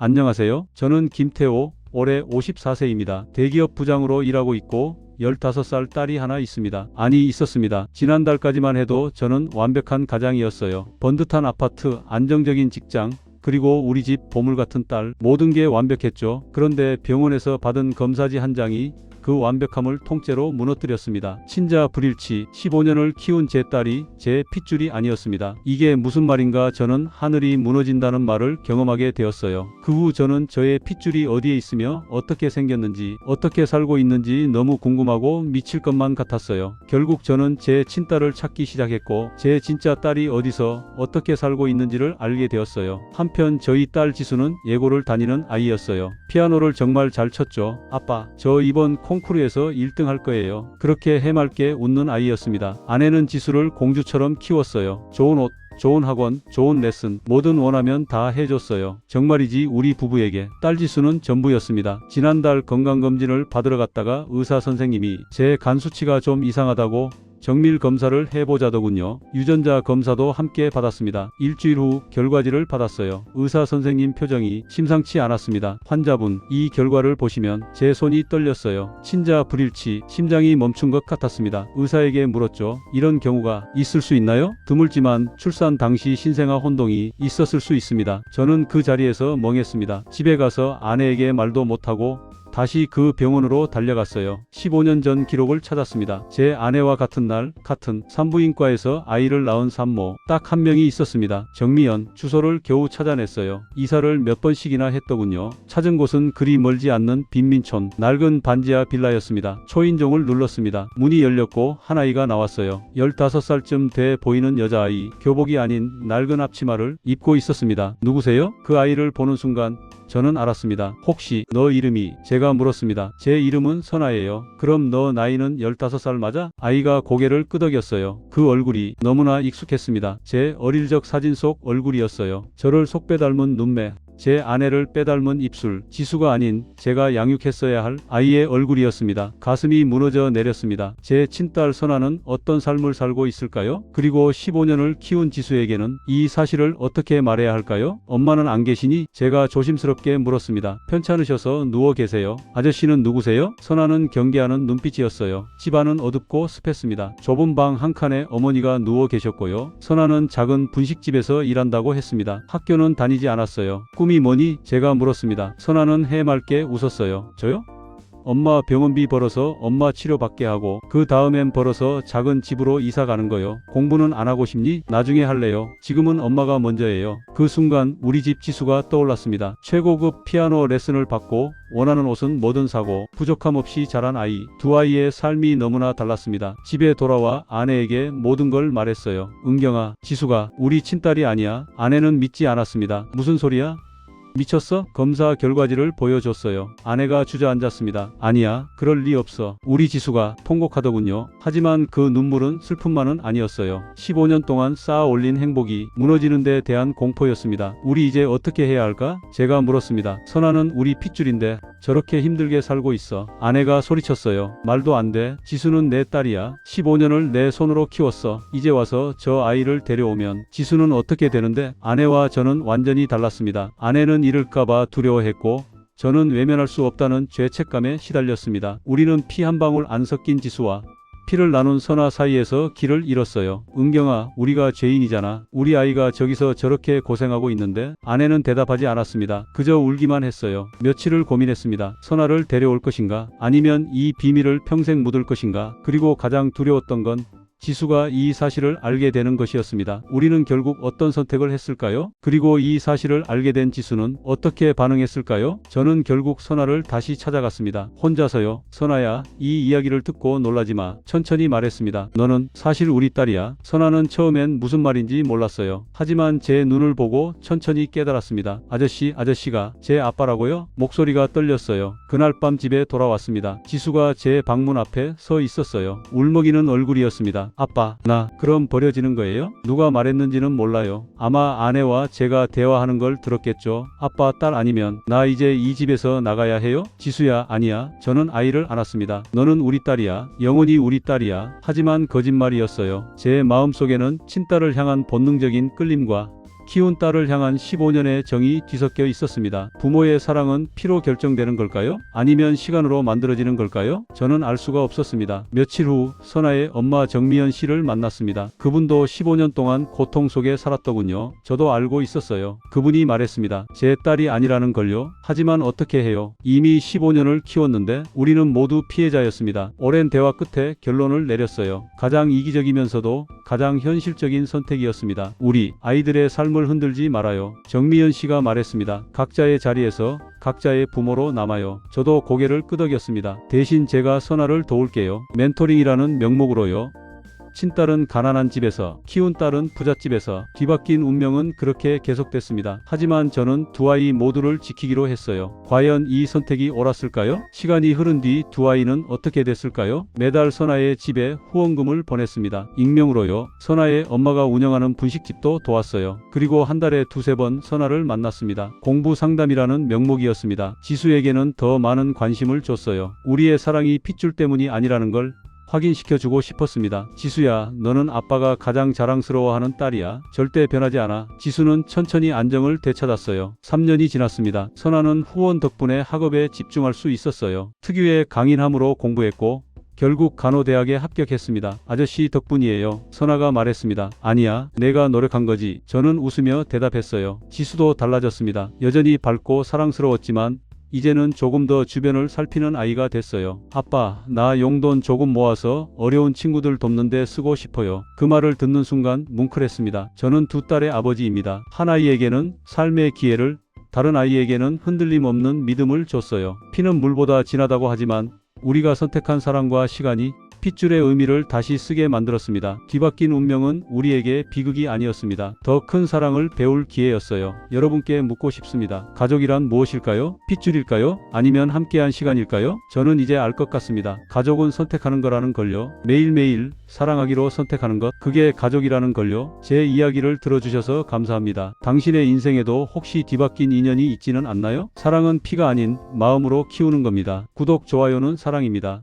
안녕하세요. 저는 김태호, 올해 54세입니다. 대기업 부장으로 일하고 있고 15살 딸이 하나 있습니다. 아니, 있었습니다. 지난달까지만 해도 저는 완벽한 가장이었어요. 번듯한 아파트, 안정적인 직장, 그리고 우리 집 보물 같은 딸, 모든 게 완벽했죠. 그런데 병원에서 받은 검사지 한 장이 그 완벽함을 통째로 무너뜨렸습니다. 친자 불일치, 15년을 키운 제 딸이 제 핏줄이 아니었습니다. 이게 무슨 말인가. 저는 하늘이 무너진다는 말을 경험하게 되었어요. 그 후 저는 저의 핏줄이 어디에 있으며 어떻게 생겼는지, 어떻게 살고 있는지 너무 궁금하고 미칠 것만 같았어요. 결국 저는 제 친딸을 찾기 시작했고 제 진짜 딸이 어디서 어떻게 살고 있는지를 알게 되었어요. 한편 저희 딸 지수는 예고를 다니는 아이였어요. 피아노를 정말 잘 쳤죠. 아빠, 저 이번 콩쿠르에서 1등 할 거예요. 그렇게 해맑게 웃는 아이였습니다. 아내는 지수를 공주처럼 키웠어요. 좋은 옷, 좋은 학원, 좋은 레슨, 뭐든 원하면 다 해줬어요. 정말이지 우리 부부에게 딸 지수는 전부였습니다. 지난달 건강검진을 받으러 갔다가 의사 선생님이 제 간 수치가 좀 이상하다고 정밀 검사를 해보자더군요. 유전자 검사도 함께 받았습니다. 일주일 후 결과지를 받았어요. 의사 선생님 표정이 심상치 않았습니다. 환자분, 이 결과를 보시면 제 손이 떨렸어요. 친자 불일치, 심장이 멈춘 것 같았습니다. 의사에게 물었죠. 이런 경우가 있을 수 있나요? 드물지만 출산 당시 신생아 혼동이 있었을 수 있습니다. 저는 그 자리에서 멍했습니다. 집에 가서 아내에게 말도 못하고 다시 그 병원으로 달려갔어요. 15년 전 기록을 찾았습니다. 제 아내와 같은 날, 같은 산부인과에서 아이를 낳은 산모 딱 한 명이 있었습니다. 정미연. 주소를 겨우 찾아냈어요. 이사를 몇 번씩이나 했더군요. 찾은 곳은 그리 멀지 않는 빈민촌 낡은 반지하 빌라였습니다. 초인종을 눌렀습니다. 문이 열렸고 한 아이가 나왔어요. 15살쯤 돼 보이는 여자아이. 교복이 아닌 낡은 앞치마를 입고 있었습니다. 누구세요? 그 아이를 보는 순간 저는 알았습니다. 혹시 너 이름이? 제가 물었습니다. 제 이름은 선아예요. 그럼 너 나이는 15살 맞아? 아이가 고개를 끄덕였어요. 그 얼굴이 너무나 익숙했습니다. 제 어릴 적 사진 속 얼굴이었어요. 저를 속배 닮은 눈매, 제 아내를 빼닮은 입술, 지수가 아닌 제가 양육했어야 할 아이의 얼굴이었습니다. 가슴이 무너져 내렸습니다. 제 친딸 선아는 어떤 삶을 살고 있을까요? 그리고 15년을 키운 지수에게는 이 사실을 어떻게 말해야 할까요? 엄마는 안 계시니? 제가 조심스럽게 물었습니다. 편찮으셔서 누워 계세요. 아저씨는 누구세요? 선아는 경계하는 눈빛이었어요. 집안은 어둡고 습했습니다. 좁은 방 한 칸에 어머니가 누워 계셨고요. 선아는 작은 분식집에서 일한다고 했습니다. 학교는 다니지 않았어요. 꿈이 뭐니? 제가 물었습니다. 선아는 해맑게 웃었어요. 저요? 엄마 병원비 벌어서 엄마 치료받게 하고 그 다음엔 벌어서 작은 집으로 이사 가는 거요. 공부는 안 하고 싶니? 나중에 할래요. 지금은 엄마가 먼저예요. 그 순간 우리 집 지수가 떠올랐습니다. 최고급 피아노 레슨을 받고 원하는 옷은 뭐든 사고 부족함 없이 자란 아이. 두 아이의 삶이 너무나 달랐습니다. 집에 돌아와 아내에게 모든 걸 말했어요. 은경아, 지수가 우리 친딸이 아니야. 아내는 믿지 않았습니다. 무슨 소리야? 미쳤어? 검사 결과지를 보여줬어요. 아내가 주저앉았습니다. 아니야, 그럴 리 없어. 우리 지수가 통곡하더군요. 하지만 그 눈물은 슬픔만은 아니었어요. 15년 동안 쌓아 올린 행복이 무너지는 데 대한 공포였습니다. 우리 이제 어떻게 해야 할까? 제가 물었습니다. 선아는 우리 핏줄인데 저렇게 힘들게 살고 있어. 아내가 소리쳤어요. 말도 안 돼. 지수는 내 딸이야. 15년을 내 손으로 키웠어. 이제 와서 저 아이를 데려오면 지수는 어떻게 되는데? 아내와 저는 완전히 달랐습니다. 아내는 잃을까봐 두려워했고 저는 외면할 수 없다는 죄책감에 시달렸습니다. 우리는 피 한 방울 안 섞인 지수와 피를 나눈 선아 사이에서 길을 잃었어요. 은경아, 우리가 죄인이잖아. 우리 아이가 저기서 저렇게 고생하고 있는데. 아내는 대답하지 않았습니다. 그저 울기만 했어요. 며칠을 고민했습니다. 선아를 데려올 것인가? 아니면 이 비밀을 평생 묻을 것인가? 그리고 가장 두려웠던 건 지수가 이 사실을 알게 되는 것이었습니다. 우리는 결국 어떤 선택을 했을까요? 그리고 이 사실을 알게 된 지수는 어떻게 반응했을까요? 저는 결국 선아를 다시 찾아갔습니다. 혼자서요. 선아야, 이 이야기를 듣고 놀라지 마. 천천히 말했습니다. 너는 사실 우리 딸이야. 선아는 처음엔 무슨 말인지 몰랐어요. 하지만 제 눈을 보고 천천히 깨달았습니다. 아저씨가 제 아빠라고요? 목소리가 떨렸어요. 그날 밤 집에 돌아왔습니다. 지수가 제 방문 앞에 서 있었어요. 울먹이는 얼굴이었습니다. 아빠, 나 그럼 버려지는 거예요? 누가 말했는지는 몰라요. 아마 아내와 제가 대화하는 걸 들었겠죠. 아빠, 딸 아니면 나 이제 이 집에서 나가야 해요? 지수야, 아니야. 저는 아이를 안았습니다. 너는 우리 딸이야. 영원히 우리 딸이야. 하지만 거짓말이었어요. 제 마음속에는 친딸을 향한 본능적인 끌림과 키운 딸을 향한 15년의 정이 뒤섞여 있었습니다. 부모의 사랑은 피로 결정되는 걸까요? 아니면 시간으로 만들어지는 걸까요? 저는 알 수가 없었습니다. 며칠 후 선아의 엄마 정미연 씨를 만났습니다. 그분도 15년 동안 고통 속에 살았더군요. 저도 알고 있었어요. 그분이 말했습니다. 제 딸이 아니라는 걸요. 하지만 어떻게 해요? 이미 15년을 키웠는데 우리는 모두 피해자였습니다. 오랜 대화 끝에 결론을 내렸어요. 가장 이기적이면서도 가장 현실적인 선택이었습니다. 우리 아이들의 삶을 흔들지 말아요. 정미연 씨가 말했습니다. 각자의 자리에서 각자의 부모로 남아요. 저도 고개를 끄덕였습니다. 대신 제가 선아를 도울게요. 멘토링이라는 명목으로요. 친딸은 가난한 집에서, 키운 딸은 부잣집에서. 뒤바뀐 운명은 그렇게 계속됐습니다. 하지만 저는 두 아이 모두를 지키기로 했어요. 과연 이 선택이 옳았을까요? 시간이 흐른 뒤 두 아이는 어떻게 됐을까요? 매달 선아의 집에 후원금을 보냈습니다. 익명으로요. 선아의 엄마가 운영하는 분식집도 도왔어요. 그리고 한 달에 두세 번 선아를 만났습니다. 공부 상담이라는 명목이었습니다. 지수에게는 더 많은 관심을 줬어요. 우리의 사랑이 핏줄 때문이 아니라는 걸 확인시켜주고 싶었습니다. 지수야, 너는 아빠가 가장 자랑스러워하는 딸이야. 절대 변하지 않아. 지수는 천천히 안정을 되찾았어요. 3년이 지났습니다. 선아는 후원 덕분에 학업에 집중할 수 있었어요. 특유의 강인함으로 공부했고 결국 간호대학에 합격했습니다. 아저씨 덕분이에요. 선아가 말했습니다. 아니야, 내가 노력한 거지. 저는 웃으며 대답했어요. 지수도 달라졌습니다. 여전히 밝고 사랑스러웠지만 이제는 조금 더 주변을 살피는 아이가 됐어요. 아빠, 나 용돈 조금 모아서 어려운 친구들 돕는 데 쓰고 싶어요. 그 말을 듣는 순간 뭉클했습니다. 저는 두 딸의 아버지입니다. 한 아이에게는 삶의 기회를, 다른 아이에게는 흔들림 없는 믿음을 줬어요. 피는 물보다 진하다고 하지만 우리가 선택한 사랑과 시간이 핏줄의 의미를 다시 쓰게 만들었습니다. 뒤바뀐 운명은 우리에게 비극이 아니었습니다. 더 큰 사랑을 배울 기회였어요. 여러분께 묻고 싶습니다. 가족이란 무엇일까요? 핏줄일까요? 아니면 함께한 시간일까요? 저는 이제 알 것 같습니다. 가족은 선택하는 거라는 걸요. 매일매일 사랑하기로 선택하는 것, 그게 가족이라는 걸요. 제 이야기를 들어주셔서 감사합니다. 당신의 인생에도 혹시 뒤바뀐 인연이 있지는 않나요? 사랑은 피가 아닌 마음으로 키우는 겁니다. 구독, 좋아요는 사랑입니다.